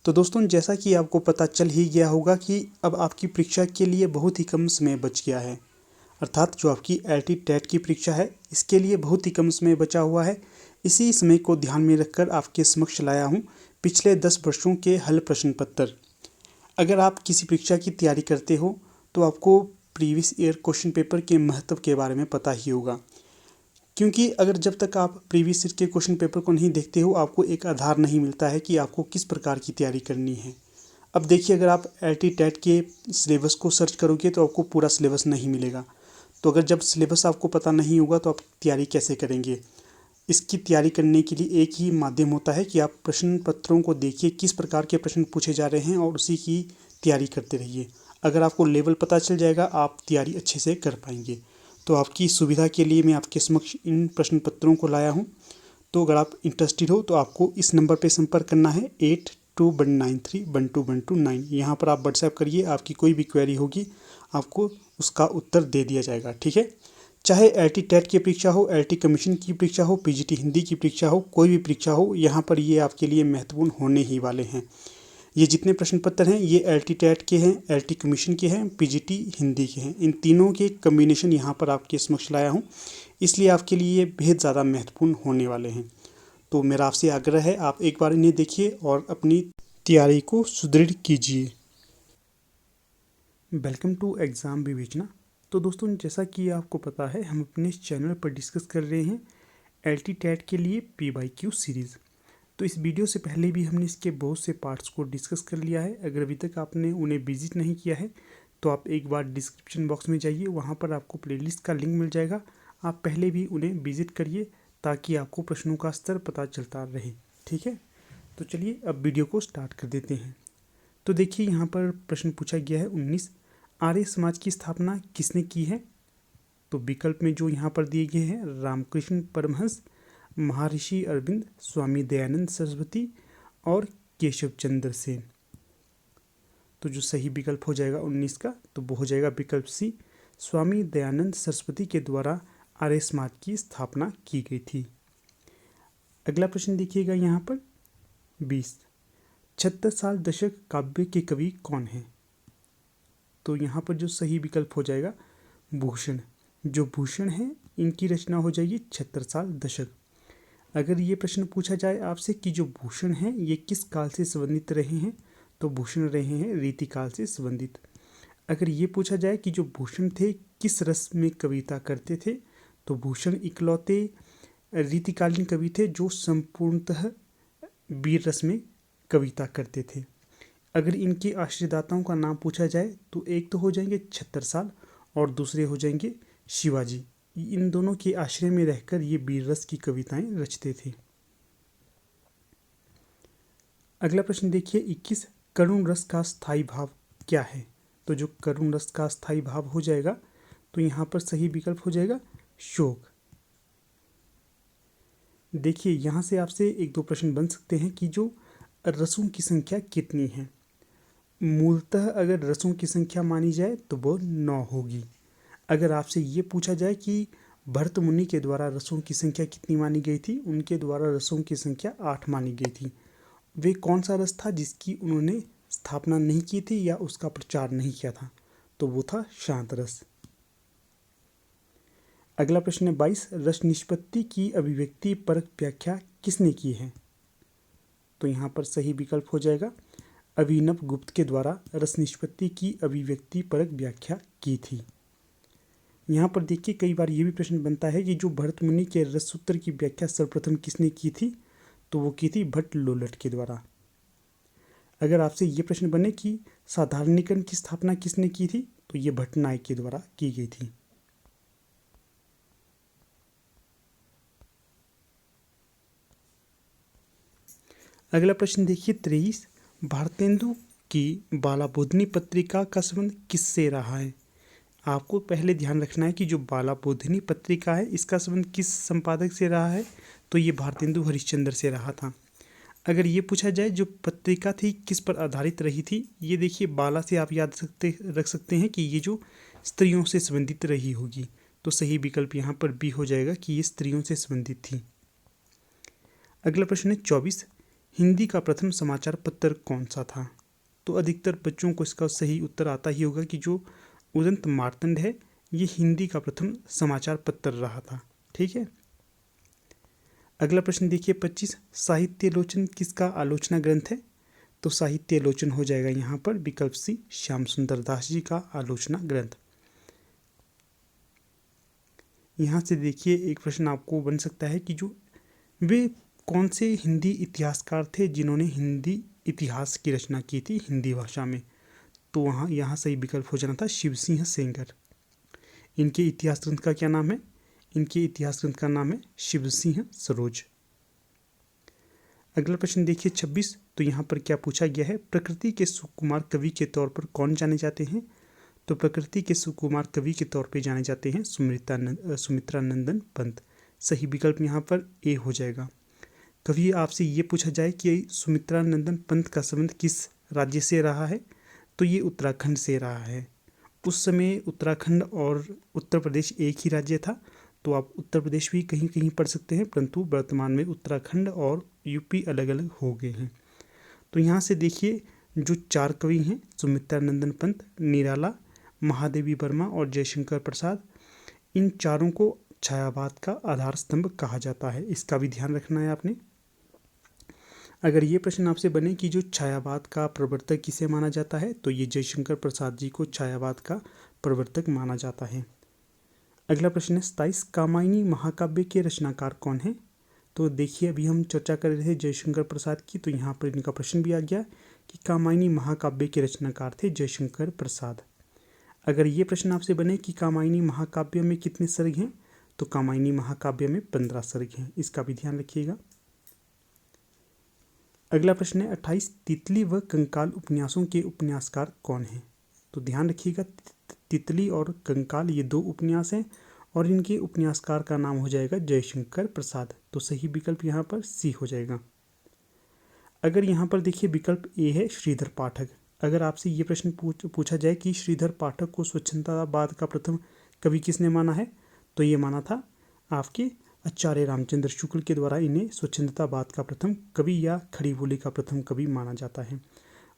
तो दोस्तों, जैसा कि आपको पता चल ही गया होगा कि अब आपकी परीक्षा के लिए बहुत ही कम समय बच गया है। अर्थात जो आपकी एलटी टेट की परीक्षा है, इसके लिए बहुत ही कम समय बचा हुआ है। इसी समय को ध्यान में रखकर आपके समक्ष लाया हूँ पिछले 10 वर्षों के हल प्रश्न पत्र। अगर आप किसी परीक्षा की तैयारी करते हो तो आपको प्रीवियस ईयर क्वेश्चन पेपर के महत्व के बारे में पता ही होगा, क्योंकि अगर जब तक आप प्रीवियस ईयर के क्वेश्चन पेपर को नहीं देखते हो, आपको एक आधार नहीं मिलता है कि आपको किस प्रकार की तैयारी करनी है। अब देखिए, अगर आप एलटी टेट के सिलेबस को सर्च करोगे तो आपको पूरा सिलेबस नहीं मिलेगा। तो अगर जब सिलेबस आपको पता नहीं होगा तो आप तैयारी कैसे करेंगे? इसकी तैयारी करने के लिए एक ही माध्यम होता है कि आप प्रश्न पत्रों को देखिए, किस प्रकार के प्रश्न पूछे जा रहे हैं और उसी की तैयारी करते रहिए। अगर आपको लेवल पता चल जाएगा, आप तैयारी अच्छे से कर पाएंगे। तो आपकी सुविधा के लिए मैं आपके समक्ष इन प्रश्न पत्रों को लाया हूँ। तो अगर आप इंटरेस्टेड हो तो आपको इस नंबर पर संपर्क करना है 8293121229। यहाँ पर आप व्हाट्सएप करिए, आपकी कोई भी क्वेरी होगी आपको उसका उत्तर दे दिया जाएगा। ठीक है, चाहे एलटी टेट की परीक्षा हो, एलटी कमीशन की परीक्षा हो, पीजीटी हिंदी की परीक्षा हो, कोई भी परीक्षा हो, यहाँ पर ये आपके लिए महत्वपूर्ण होने ही वाले हैं। ये जितने प्रश्न पत्र हैं ये एलटी टेट के हैं, एलटी कमीशन के हैं, पीजीटी हिंदी के हैं। इन तीनों के कम्बिनेशन यहाँ पर आपके समक्ष लाया हूँ, इसलिए आपके लिए ये बेहद ज़्यादा महत्वपूर्ण होने वाले हैं। तो मेरा आपसे आग्रह है, आप एक बार इन्हें देखिए और अपनी तैयारी को सुदृढ़ कीजिए। वेलकम टू एग्ज़ाम विवेचना। तो दोस्तों, जैसा कि आपको पता है, हम अपने इस चैनल पर डिस्कस कर रहे हैं एलटी टेट के लिए पीवाईक्यू सीरीज़। तो इस वीडियो से पहले भी हमने इसके बहुत से पार्ट्स को डिस्कस कर लिया है। अगर अभी तक आपने उन्हें विजिट नहीं किया है तो आप एक बार डिस्क्रिप्शन बॉक्स में जाइए, वहाँ पर आपको प्लेलिस्ट का लिंक मिल जाएगा। आप पहले भी उन्हें विजिट करिए ताकि आपको प्रश्नों का स्तर पता चलता रहे। ठीक है, तो चलिए अब वीडियो को स्टार्ट कर देते हैं। तो देखिए, यहाँ पर प्रश्न पूछा गया है 19, आर्य समाज की स्थापना किसने की है? तो विकल्प में जो यहाँ पर दिए गए हैं, रामकृष्ण परमहंस, महर्षि अरविंद, स्वामी दयानंद सरस्वती और केशव चंद्र सेन। तो जो सही विकल्प हो जाएगा 19 का, तो वो हो जाएगा विकल्प सी, स्वामी दयानंद सरस्वती के द्वारा आर्य समाज की स्थापना की गई थी। अगला प्रश्न देखिएगा यहाँ पर 20, 76 साल दशक काव्य के कवि कौन हैं? तो यहाँ पर जो सही विकल्प हो जाएगा भूषण। जो भूषण है, इनकी रचना हो जाएगी 76 साल दशक। अगर ये प्रश्न पूछा जाए आपसे कि जो भूषण हैं ये किस काल से संबंधित रहे हैं, तो भूषण रहे हैं रीतिकाल से संबंधित। अगर ये पूछा जाए कि जो भूषण थे किस रस में कविता करते थे, तो भूषण इकलौते रीतिकालीन कवि थे जो संपूर्णतः वीर रस में कविता करते थे। अगर इनके आश्रयदाताओं का नाम पूछा जाए तो एक तो हो जाएंगे छत्रसाल और दूसरे हो जाएंगे शिवाजी। इन दोनों के आश्रय में रहकर ये वीर रस की कविताएं रचते थे। अगला प्रश्न देखिए 21, करुण रस का स्थायी भाव क्या है? तो जो करुण रस का स्थायी भाव हो जाएगा, तो यहाँ पर सही विकल्प हो जाएगा शोक। देखिए, यहाँ से आपसे एक दो प्रश्न बन सकते हैं कि जो रसों की संख्या कितनी है। मूलतः अगर रसों की संख्या मानी जाए तो वो 9 होगी। अगर आपसे ये पूछा जाए कि भरत मुनि के द्वारा रसों की संख्या कितनी मानी गई थी, उनके द्वारा रसों की संख्या 8 मानी गई थी। वे कौन सा रस था जिसकी उन्होंने स्थापना नहीं की थी या उसका प्रचार नहीं किया था? तो वो था शांत रस। अगला प्रश्न है 22, रस निष्पत्ति की अभिव्यक्ति परक व्याख्या किसने की है? तो यहाँ पर सही विकल्प हो जाएगा अभिनव गुप्त के द्वारा रस निष्पत्ति की अभिव्यक्ति परक व्याख्या की थी। यहाँ पर देखिए, कई बार ये भी प्रश्न बनता है कि जो भरत मुनि के रससूत्र की व्याख्या सर्वप्रथम किसने की थी, तो वो की थी भट्ट लोलट के द्वारा। अगर आपसे ये प्रश्न बने कि साधारणीकरण की स्थापना किसने की थी, तो ये भट्ट नायक के द्वारा की गई थी। अगला प्रश्न देखिए 23, भारतेंदु की बालाबोधिनी पत्रिका का संबंध किससे रहा है? आपको पहले ध्यान रखना है कि जो बालाबोधिनी पत्रिका है इसका संबंध किस संपादक से रहा है, तो ये भारतेंदु हरिश्चंद्र से रहा था। अगर ये पूछा जाए जो पत्रिका थी किस पर आधारित रही थी, ये देखिए बाला से आप याद रख सकते हैं कि ये जो स्त्रियों से संबंधित रही होगी। तो सही विकल्प यहाँ पर बी हो जाएगा कि ये स्त्रियों से संबंधित थी। अगला प्रश्न है 24, हिंदी का प्रथम समाचार पत्र कौन सा था? तो अधिकतर बच्चों को इसका सही उत्तर आता ही होगा कि जो उदंत मार्तंड है ये हिंदी का प्रथम समाचार पत्र रहा था। ठीक है। अगला प्रश्न देखिए 25, साहित्यालोचन किसका आलोचना ग्रंथ है? तो साहित्यालोचन हो जाएगा यहाँ पर विकल्प सी, श्याम सुंदर दास जी का आलोचना ग्रंथ। यहाँ से देखिए एक प्रश्न आपको बन सकता है कि जो वे कौन से हिंदी इतिहासकार थे जिन्होंने हिंदी इतिहास की रचना की थी हिंदी भाषा में? तो वहाँ यहाँ सही विकल्प हो जाना था शिव सिंह सेंगर। इनके इतिहास ग्रंथ का क्या नाम है? इनके इतिहास ग्रंथ का नाम है शिव सिंह सरोज। अगला प्रश्न देखिए 26, तो यहाँ पर क्या पूछा गया है? प्रकृति के सुकुमार कवि के तौर पर कौन जाने जाते हैं? तो प्रकृति के सुकुमार कवि के तौर पर जाने जाते हैं सुमित्रा नंदन पंत। सही विकल्प यहाँ पर ए हो जाएगा। कभी आपसे ये पूछा जाए कि सुमित्रा नंदन पंत का संबंध किस राज्य से रहा है? तो ये उत्तराखंड से रहा है। उस समय उत्तराखंड और उत्तर प्रदेश एक ही राज्य था, तो आप उत्तर प्रदेश भी कहीं कहीं पढ़ सकते हैं, परंतु वर्तमान में उत्तराखंड और यूपी अलग अलग हो गए हैं। तो यहाँ से देखिए जो 4 कवि हैं सुमित्रा नंदन पंत, निराला, महादेवी वर्मा और जयशंकर प्रसाद, इन चारों को छायावाद का आधार स्तंभ कहा जाता है। इसका भी ध्यान रखना है आपने। अगर ये प्रश्न आपसे बने कि जो छायावाद का प्रवर्तक किसे माना जाता है, तो ये जयशंकर प्रसाद जी को छायावाद का प्रवर्तक माना जाता है। अगला प्रश्न है 27, कामायनी महाकाव्य के रचनाकार कौन है? तो देखिए अभी हम चर्चा कर रहे थे जयशंकर प्रसाद की, तो यहाँ पर इनका प्रश्न भी आ गया कि कामायनी महाकाव्य के रचनाकार थे जयशंकर प्रसाद। अगर ये प्रश्न आपसे बने कि कामायनी महाकाव्य में कितने सर्ग हैं, तो कामायनी महाकाव्य में 15 सर्ग हैं। इसका भी ध्यान रखिएगा। अगला प्रश्न है 28, तितली व कंकाल उपन्यासों के उपन्यासकार कौन हैं? तो ध्यान रखिएगा तितली और कंकाल ये 2 उपन्यास हैं और इनके उपन्यासकार का नाम हो जाएगा जयशंकर प्रसाद। तो सही विकल्प यहाँ पर सी हो जाएगा। अगर यहाँ पर देखिए विकल्प ए है श्रीधर पाठक। अगर आपसे ये प्रश्न पूछा जाए कि श्रीधर पाठक को स्वच्छंदतावाद का प्रथम कवि किसने माना है, तो ये माना था आपके आचार्य रामचंद्र शुक्ल के द्वारा इन्हें स्वच्छंदतावाद का प्रथम कवि या खड़ी बोली का प्रथम कवि माना जाता है।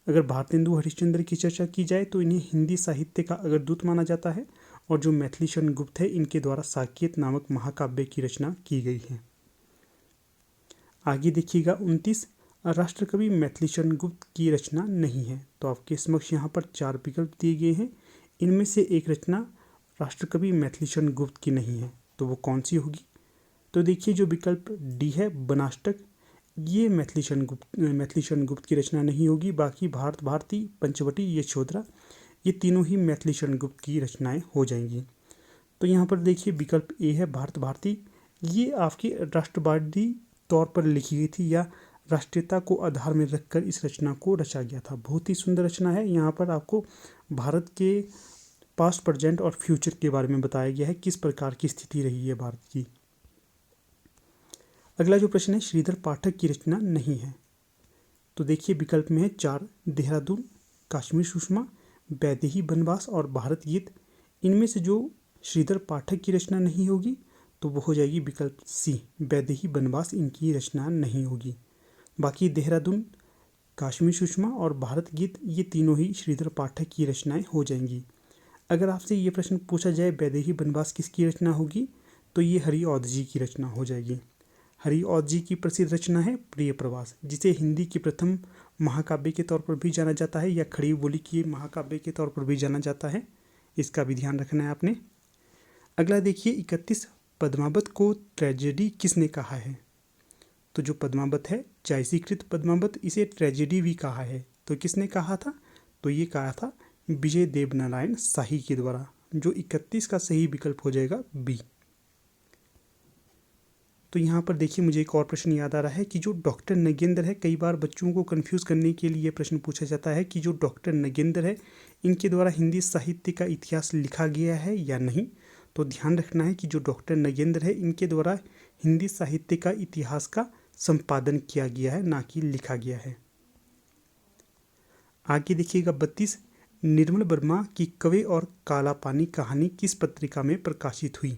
अगर भारतेंदु हरिश्चंद्र की चर्चा की जाए तो इन्हें हिंदी साहित्य का अग्रदूत माना जाता है, और जो मैथिली शरण गुप्त है इनके द्वारा साकेत नामक महाकाव्य की रचना की गई है। आगे देखिएगा 29, राष्ट्रकवि मैथिली शरण गुप्त की रचना नहीं है। तो आपके समक्ष यहाँ पर 4 विकल्प दिए गए हैं, इनमें से एक रचना राष्ट्रकवि मैथिली शरण गुप्त की नहीं है, तो वो कौन सी होगी? तो देखिए जो विकल्प डी है बनाष्टक, ये मैथिली शरण गुप्त की रचना नहीं होगी। बाकी भारत भारती, पंचवटी, यशोधरा, ये तीनों ही मैथिली शरण गुप्त की रचनाएं हो जाएंगी। तो यहाँ पर देखिए विकल्प ए है भारत भारती, ये आपकी राष्ट्रवादी तौर पर लिखी गई थी या राष्ट्रीयता को आधार में रखकर इस रचना को रचा गया था। बहुत ही सुंदर रचना है। यहाँ पर आपको भारत के पास्ट, प्रेजेंट और फ्यूचर के बारे में बताया गया है, किस प्रकार की स्थिति रही है भारत की। अगला जो प्रश्न है श्रीधर पाठक की रचना नहीं है। तो देखिए विकल्प में है 4, देहरादून, कश्मीर सुषमा, वैदेही वनवास और भारत गीत। इनमें से जो श्रीधर पाठक की रचना नहीं होगी तो वो हो जाएगी विकल्प सी, वैदेही वनवास इनकी रचना नहीं होगी। बाकी देहरादून, कश्मीर सुषमा और भारत गीत ये तीनों ही श्रीधर पाठक की रचनाएं हो जाएंगी। अगर आपसे ये प्रश्न पूछा जाए वैदेही वनवास किसकी रचना होगी, तो ये हरिऔध जी की रचना हो जाएगी। हरिऔध जी की प्रसिद्ध रचना है प्रिय प्रवास, जिसे हिंदी की प्रथम महाकाव्य के तौर पर भी जाना जाता है या खड़ी बोली की महाकाव्य के तौर पर भी जाना जाता है। इसका भी ध्यान रखना है आपने। अगला देखिए 31, पद्मावत को ट्रेजेडी किसने कहा है? तो जो पद्मावत है जायसीकृत पद्मावत, इसे ट्रेजेडी भी कहा है। तो किसने कहा था? तो ये कहा था विजय देवनारायण शाही के द्वारा। जो 31 का सही विकल्प हो जाएगा बी। तो यहाँ पर देखिए मुझे एक और प्रश्न याद आ रहा है कि जो डॉक्टर नगेंद्र है, कई बार बच्चों को कंफ्यूज करने के लिए प्रश्न पूछा जाता है कि जो डॉक्टर नगेंद्र है इनके द्वारा हिंदी साहित्य का इतिहास लिखा गया है या नहीं। तो ध्यान रखना है कि जो डॉक्टर नगेंद्र है इनके द्वारा हिंदी साहित्य का इतिहास का संपादन किया गया है, ना कि लिखा गया है। आगे देखिएगा 32, निर्मल वर्मा की कवे और काला पानी कहानी किस पत्रिका में प्रकाशित हुई?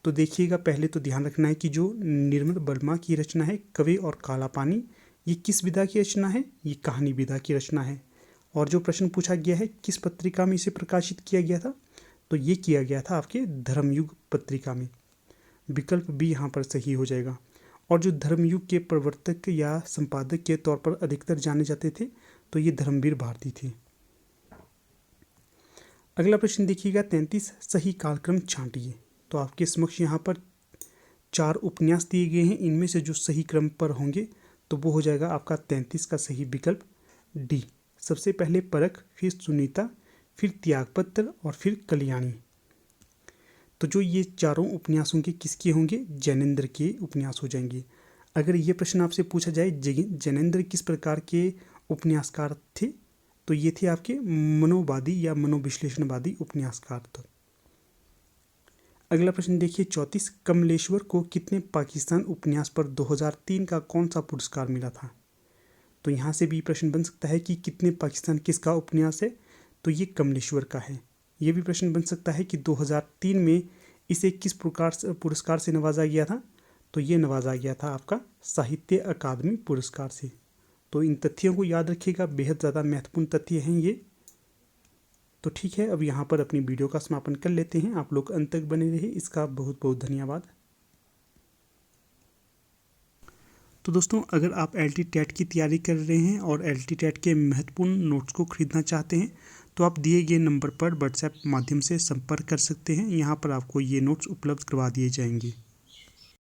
तो देखिएगा पहले तो ध्यान रखना है कि जो निर्मल वर्मा की रचना है कवे और काला पानी, ये किस विधा की रचना है? ये कहानी विधा की रचना है। और जो प्रश्न पूछा गया है किस पत्रिका में इसे प्रकाशित किया गया था, तो ये किया गया था आपके धर्मयुग पत्रिका में। विकल्प बी यहाँ पर सही हो जाएगा। और जो धर्मयुग के प्रवर्तक या संपादक के तौर पर अधिकतर जाने जाते थे, तो ये धर्मवीर भारती थे। अगला प्रश्न देखिएगा 33, सही कालक्रम छांटिए। तो आपके समक्ष यहाँ पर 4 उपन्यास दिए गए हैं, इनमें से जो सही क्रम पर होंगे तो वो हो जाएगा आपका 33 का सही विकल्प डी। सबसे पहले परख, फिर सुनीता, फिर त्यागपत्र और फिर कल्याणी। तो जो ये चारों उपन्यास होंगे किसके होंगे? जैनेन्द्र के उपन्यास हो जाएंगे। अगर ये प्रश्न आपसे पूछा जाए जैनेन्द्र किस प्रकार के उपन्यासकार थे, तो ये थे आपके मनोवादी या मनोविश्लेषणवादी उपन्यासकार थे। अगला प्रश्न देखिए 34, कमलेश्वर को कितने पाकिस्तान उपन्यास पर 2003 का कौन सा पुरस्कार मिला था? तो यहाँ से भी प्रश्न बन सकता है कि कितने पाकिस्तान किसका उपन्यास है, तो ये कमलेश्वर का है। ये भी प्रश्न बन सकता है कि 2003 में इसे किस पुरस्कार से नवाजा गया था, तो ये नवाजा गया था आपका साहित्य अकादमी पुरस्कार से। तो इन तथ्यों को याद रखिएगा, बेहद ज़्यादा महत्वपूर्ण तथ्य हैं ये। तो ठीक है, अब यहाँ पर अपनी वीडियो का समापन कर लेते हैं। आप लोग अंत तक बने रहे, इसका बहुत बहुत धन्यवाद। तो दोस्तों, अगर आप LT टेट की तैयारी कर रहे हैं और LT टेट के महत्वपूर्ण नोट्स को खरीदना चाहते हैं, तो आप दिए गए नंबर पर व्हाट्सएप माध्यम से संपर्क कर सकते हैं। यहाँ पर आपको ये नोट्स उपलब्ध करवा दिए जाएंगे।